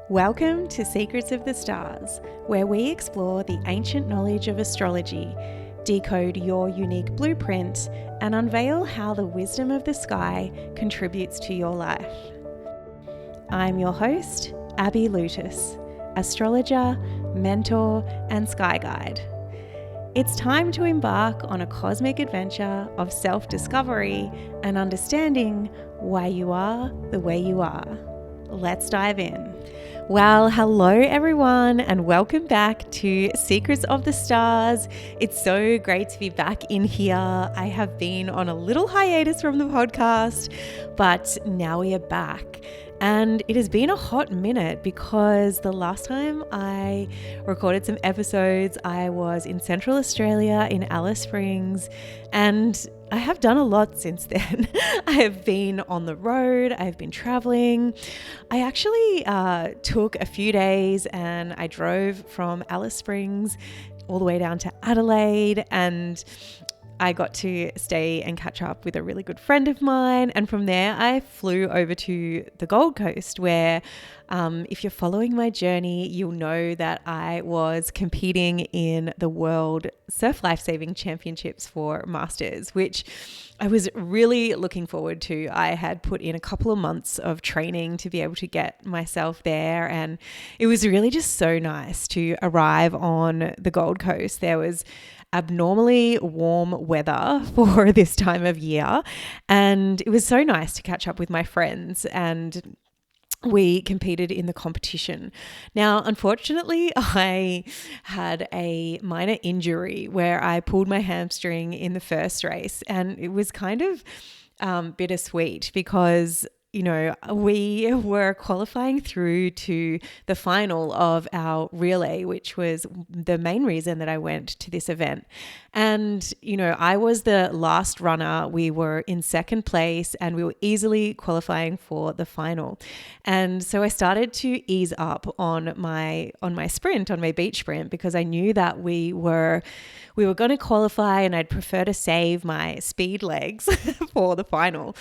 Welcome to Secrets of the Stars, where we explore the ancient knowledge of astrology, decode your unique blueprint, and unveil how the wisdom of the sky contributes to your life. I'm your host, Abby Lutis, astrologer, mentor, and sky guide. It's time to embark on a cosmic adventure of self-discovery and understanding why you are the way you are. Let's dive in. Well, hello everyone, and welcome back to Secrets of the Stars. It's so great to be back in here. I have been on a little hiatus from the podcast, but now we are back. And it has been a hot minute because the last time I recorded some episodes, I was in Central Australia in Alice Springs, and I have done a lot since then. I have been on the road, I've been traveling. I actually took a few days and I drove from Alice Springs all the way down to Adelaide, and I got to stay and catch up with a really good friend of mine. And from there, I flew over to the Gold Coast where, if you're following my journey, you'll know that I was competing in the World Surf Lifesaving Championships for Masters, which I was really looking forward to. I had put in a couple of months of training to be able to get myself there. And it was really just so nice to arrive on the Gold Coast. There was abnormally warm weather for this time of year, and it was so nice to catch up with my friends, and we competed in the competition. Now, unfortunately, I had a minor injury where I pulled my hamstring in the first race, and it was kind of bittersweet because we were qualifying through to the final of our relay, which was the main reason that I went to this event. And, I was the last runner. We were in second place and we were easily qualifying for the final. And so I started to ease up on my sprint, on my beach sprint, because I knew that we were going to qualify and I'd prefer to save my speed legs for the final.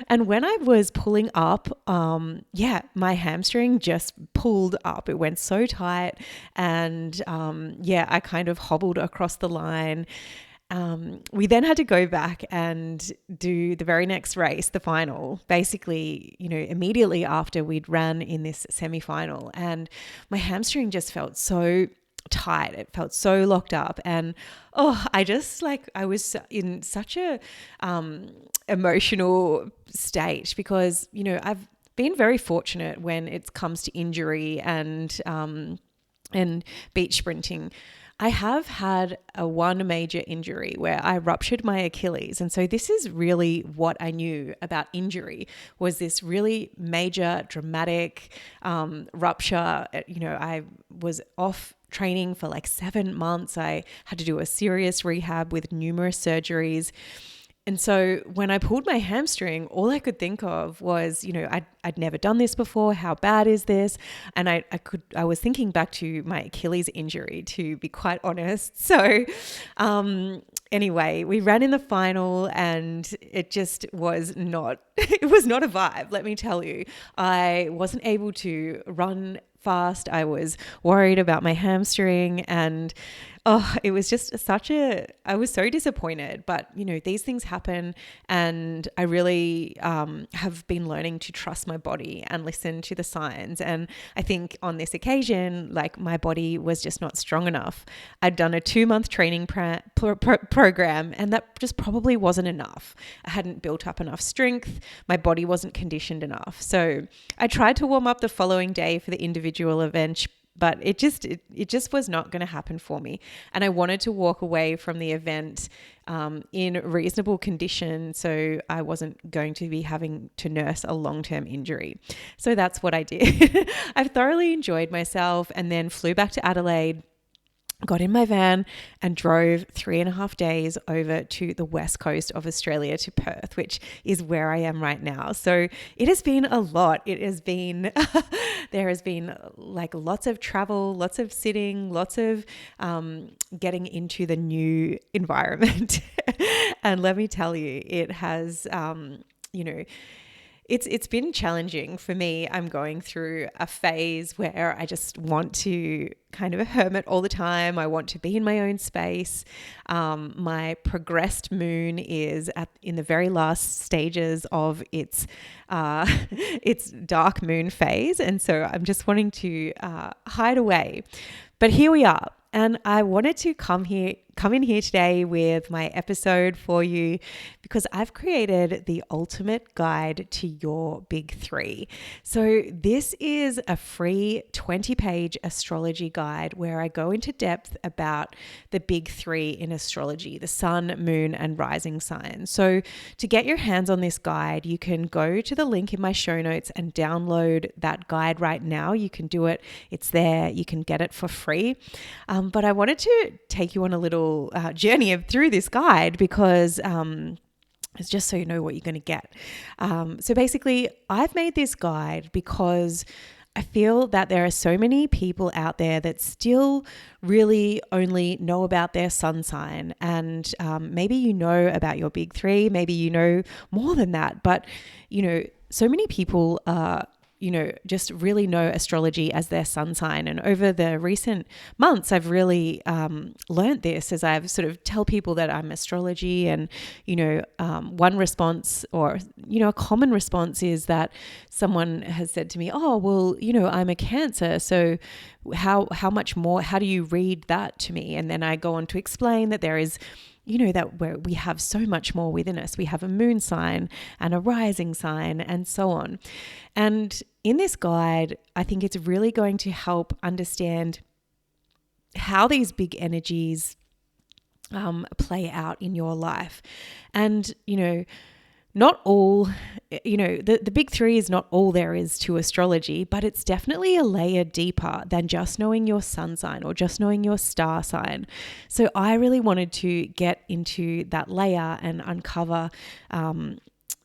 And when I was pulling up, my hamstring just pulled up. It went so tight, and I kind of hobbled across the line. We then had to go back and do the very next race, the final, basically, immediately after we'd ran in this semi-final, and my hamstring just felt so tight. It felt so locked up, and I was in such a emotional state because I've been very fortunate when it comes to injury and beach sprinting. I have had one major injury where I ruptured my Achilles. And so this is really what I knew about injury, was this really major dramatic rupture. I was off training for like 7 months. I had to do a serious rehab with numerous surgeries. And so when I pulled my hamstring, all I could think of was, I'd never done this before. How bad is this? And I was thinking back to my Achilles injury, to be quite honest. So anyway, we ran in the final, and it just was not, it was not a vibe, let me tell you. I wasn't able to run fast. I was worried about my hamstring, and it was just I was so disappointed, but these things happen, and I really have been learning to trust my body and listen to the signs. And I think on this occasion, my body was just not strong enough. I'd done a 2-month training program, and that just probably wasn't enough. I hadn't built up enough strength. My body wasn't conditioned enough. So I tried to warm up the following day for the individual event, but it just was not going to happen for me. And I wanted to walk away from the event in reasonable condition, so I wasn't going to be having to nurse a long-term injury. So that's what I did. I've thoroughly enjoyed myself, and then flew back to Adelaide, got in my van and drove 3.5 days over to the west coast of Australia to Perth, which is where I am right now. So it has been a lot. It has been, there has been lots of travel, lots of sitting, lots of getting into the new environment. And let me tell you, it has, it's been challenging for me. I'm going through a phase where I just want to kind of a hermit all the time. I want to be in my own space. My progressed moon is in the very last stages of its its dark moon phase, and so I'm just wanting to hide away. But here we are. And I wanted to come in here today with my episode for you because I've created the ultimate guide to your big three. So this is a free 20-page astrology guide where I go into depth about the big three in astrology, the sun, moon, and rising signs. So to get your hands on this guide, you can go to the link in my show notes and download that guide right now. You can do it. It's there. You can get it for free. But I wanted to take you on a little journey through this guide because it's just so you know what you're going to get. So basically, I've made this guide because I feel that there are so many people out there that still really only know about their sun sign. And maybe you know about your big three, maybe you know more than that. But, so many people just really know astrology as their sun sign. And over the recent months, I've really learned this as I've sort of tell people that I'm astrology. And, one response or, a common response is that someone has said to me, oh, well, I'm a Cancer. So how much more, how do you read that to me? And then I go on to explain that there is that where we have so much more within us. We have a moon sign and a rising sign and so on. And in this guide, I think it's really going to help understand how these big energies play out in your life. And, not all, the big three is not all there is to astrology, but it's definitely a layer deeper than just knowing your sun sign or just knowing your star sign. So I really wanted to get into that layer and uncover,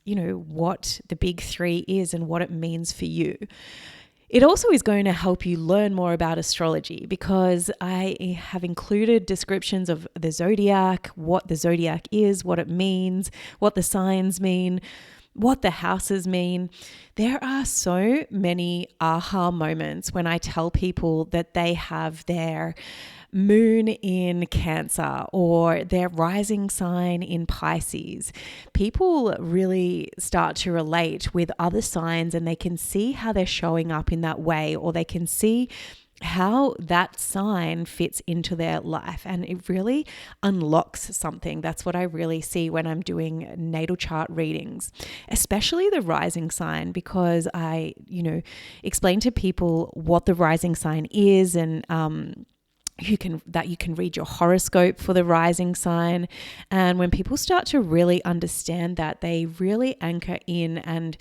what the big three is and what it means for you. It also is going to help you learn more about astrology because I have included descriptions of the zodiac, what the zodiac is, what it means, what the signs mean, what the houses mean. There are so many aha moments when I tell people that they have their moon in Cancer or their rising sign in Pisces. People really start to relate with other signs and they can see how they're showing up in that way, or they can see how that sign fits into their life, and it really unlocks something. That's what I really see when I'm doing natal chart readings, especially the rising sign, because I, explain to people what the rising sign is and you can read your horoscope for the rising sign. And when people start to really understand that, they really anchor in, and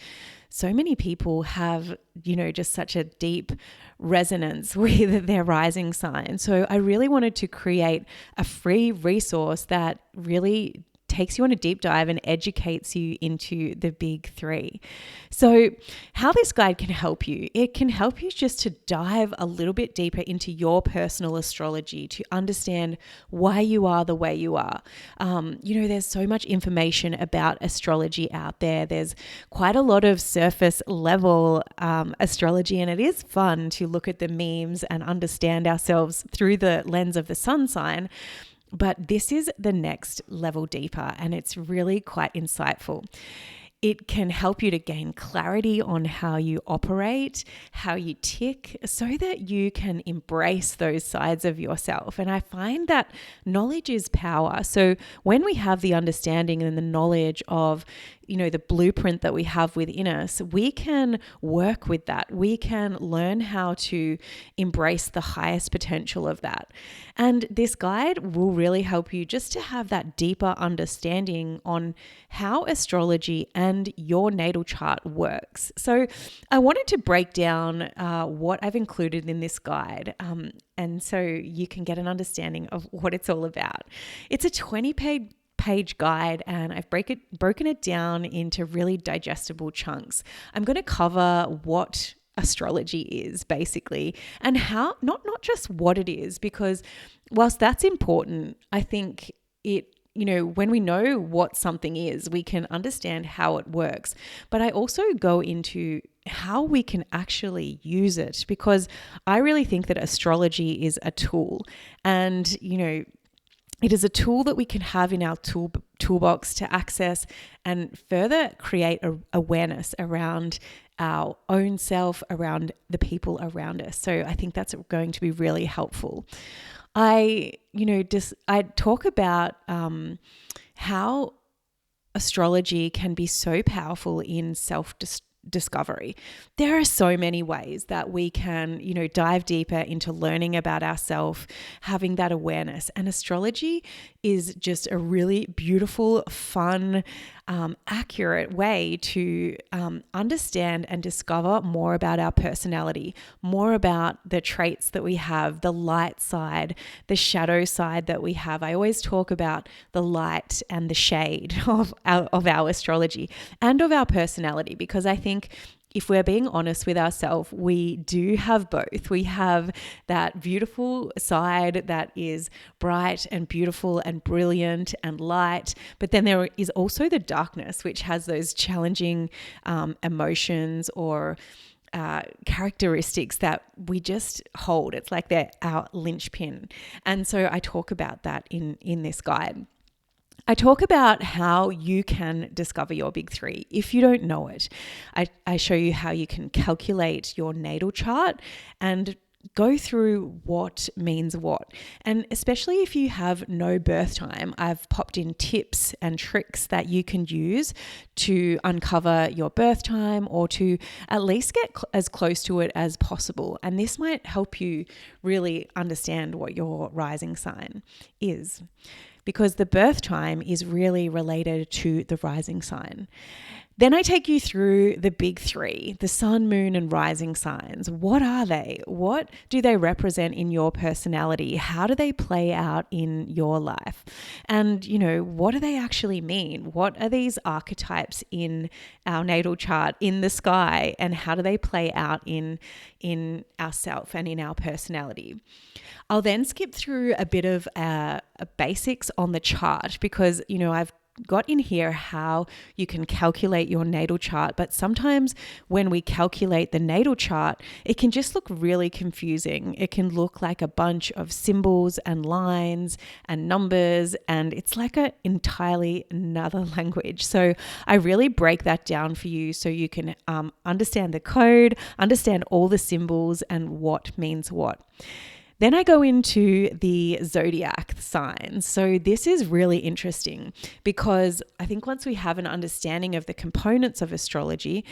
so many people have, just such a deep resonance with their rising sign. So I really wanted to create a free resource that really takes you on a deep dive and educates you into the big three. So how this guide can help you, it can help you just to dive a little bit deeper into your personal astrology, to understand why you are the way you are. There's so much information about astrology out there. There's quite a lot of surface level astrology, and it is fun to look at the memes and understand ourselves through the lens of the sun sign. But this is the next level deeper, and it's really quite insightful. It can help you to gain clarity on how you operate, how you tick, so that you can embrace those sides of yourself. And I find that knowledge is power. So when we have the understanding and the knowledge of, the blueprint that we have within us, we can work with that. We can learn how to embrace the highest potential of that. And this guide will really help you just to have that deeper understanding on how astrology and your natal chart works. So I wanted to break down what I've included in this guide. And so you can get an understanding of what it's all about. It's a 20-page guide, and I've broken it down into really digestible chunks. I'm going to cover what astrology is basically, and how not just what it is, because whilst that's important, I think it when we know what something is, we can understand how it works. But I also go into how we can actually use it, because I really think that astrology is a tool, and, it is a tool that we can have in our toolbox to access and further create awareness around our own self, around the people around us. So I think that's going to be really helpful. I talk about how astrology can be so powerful in self-discovery. There are so many ways that we can, dive deeper into learning about ourselves, having that awareness. And astrology is just a really beautiful, fun, accurate way to understand and discover more about our personality, more about the traits that we have, the light side, the shadow side that we have. I always talk about the light and the shade of our astrology and of our personality, because I think if we're being honest with ourselves, we do have both. We have that beautiful side that is bright and beautiful and brilliant and light, but then there is also the darkness, which has those challenging emotions or characteristics that we just hold. It's like they're our linchpin. And so I talk about that in this guide. I talk about how you can discover your big three if you don't know it. I show you how you can calculate your natal chart and go through what means what. And especially if you have no birth time, I've popped in tips and tricks that you can use to uncover your birth time, or to at least get as close to it as possible. And this might help you really understand what your rising sign is, because the birth time is really related to the rising sign. Then I take you through the big three, the sun, moon, and rising signs. What are they? What do they represent in your personality? How do they play out in your life? And, what do they actually mean? What are these archetypes in our natal chart, in the sky, and how do they play out in ourself and in our personality? I'll then skip through a bit of basics on the chart, because, I've got in here how you can calculate your natal chart, but sometimes when we calculate the natal chart, it can just look really confusing. It can look like a bunch of symbols and lines and numbers, and it's like an entirely another language. So I really break that down for you so you can understand the code, understand all the symbols and what means what. Then I go into the zodiac signs. So this is really interesting, because I think once we have an understanding of the components of astrology,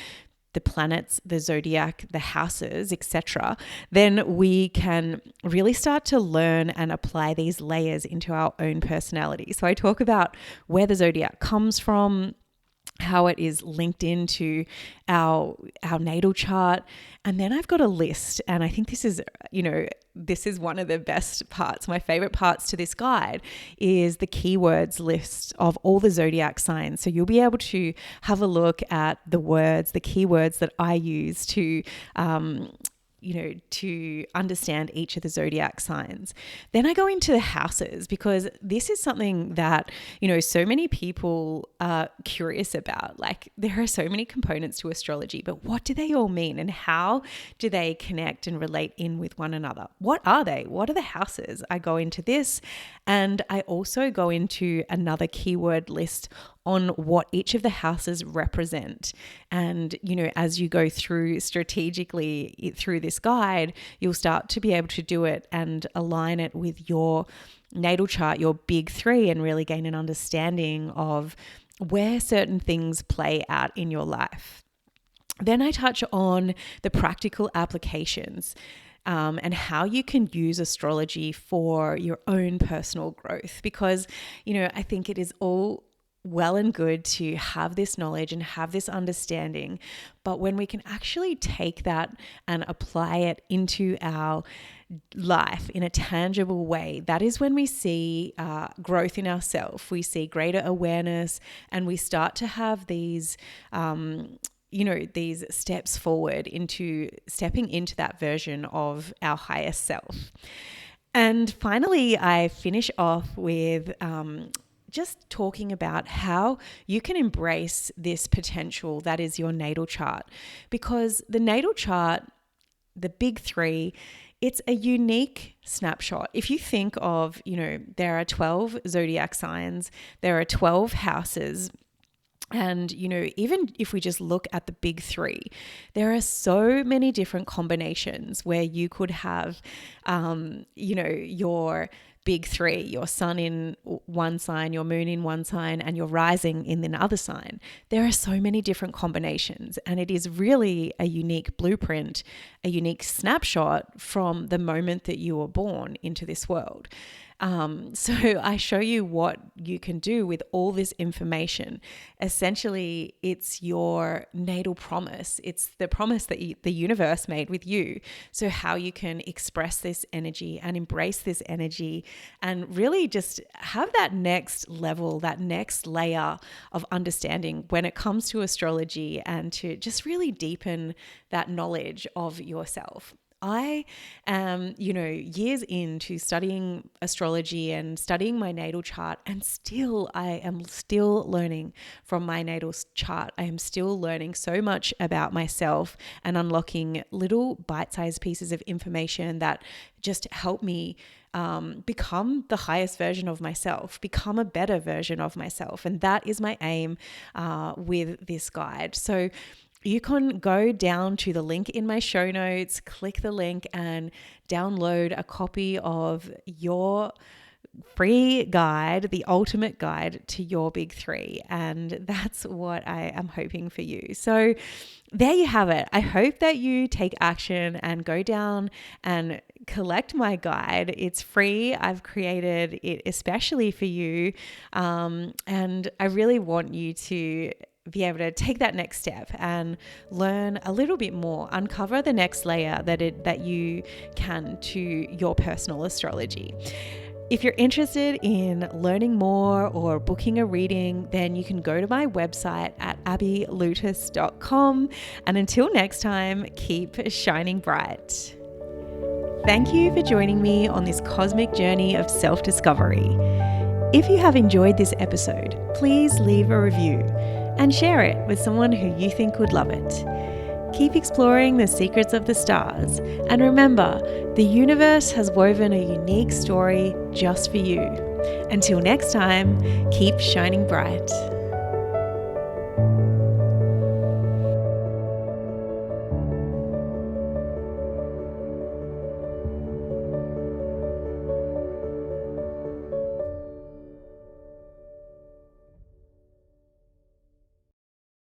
the planets, the zodiac, the houses, etc., then we can really start to learn and apply these layers into our own personality. So I talk about where the zodiac comes from, how it is linked into our natal chart. And then I've got a list, and I think this is one of the best parts. My favorite parts to this guide is the keywords list of all the zodiac signs. So you'll be able to have a look at the keywords that I use to understand each of the zodiac signs. Then I go into the houses, because this is something that, so many people are curious about. Like, there are so many components to astrology, but what do they all mean, and how do they connect and relate in with one another? What are they? What are the houses? I go into this, and I also go into another keyword list on what each of the houses represent. And, as you go through strategically through this guide, you'll start to be able to do it and align it with your natal chart, your big three, and really gain an understanding of where certain things play out in your life. Then I touch on the practical applications and how you can use astrology for your own personal growth, because, I think it is all well and good to have this knowledge and have this understanding, but when we can actually take that and apply it into our life in a tangible way, that is when we see growth in ourselves. We see greater awareness, and we start to have these these steps forward into stepping into that version of our highest self. And finally, I finish off with just talking about how you can embrace this potential that is your natal chart. Because the natal chart, the big three, it's a unique snapshot. If you think of, there are 12 zodiac signs, there are 12 houses. And, even if we just look at the big three, there are so many different combinations where you could have, your big three, your sun in one sign, your moon in one sign, and your rising in another sign. There are so many different combinations, and it is really a unique blueprint, a unique snapshot from the moment that you were born into this world. So I show you what you can do with all this information. Essentially, it's your natal promise. It's the promise that the universe made with you. So how you can express this energy and embrace this energy and really just have that next level, that next layer of understanding when it comes to astrology, and to just really deepen that knowledge of yourself. I am, years into studying astrology and studying my natal chart, and I am still learning from my natal chart. I am still learning so much about myself and unlocking little bite-sized pieces of information that just help me become the highest version of myself, become a better version of myself. And that is my aim with this guide. So you can go down to the link in my show notes, click the link and download a copy of your free guide, the ultimate guide to your big three. And that's what I am hoping for you. So there you have it. I hope that you take action and go down and collect my guide. It's free. I've created it especially for you. And I really want you to be able to take that next step and learn a little bit more, uncover the next layer that you can to your personal astrology. If you're interested in learning more or booking a reading, then you can go to my website at abbylutis.com. And until next time, keep shining bright. Thank you for joining me on this cosmic journey of self-discovery. If you have enjoyed this episode, please leave a review and share it with someone who you think would love it. Keep exploring the secrets of the stars, and remember, the universe has woven a unique story just for you. Until next time, keep shining bright.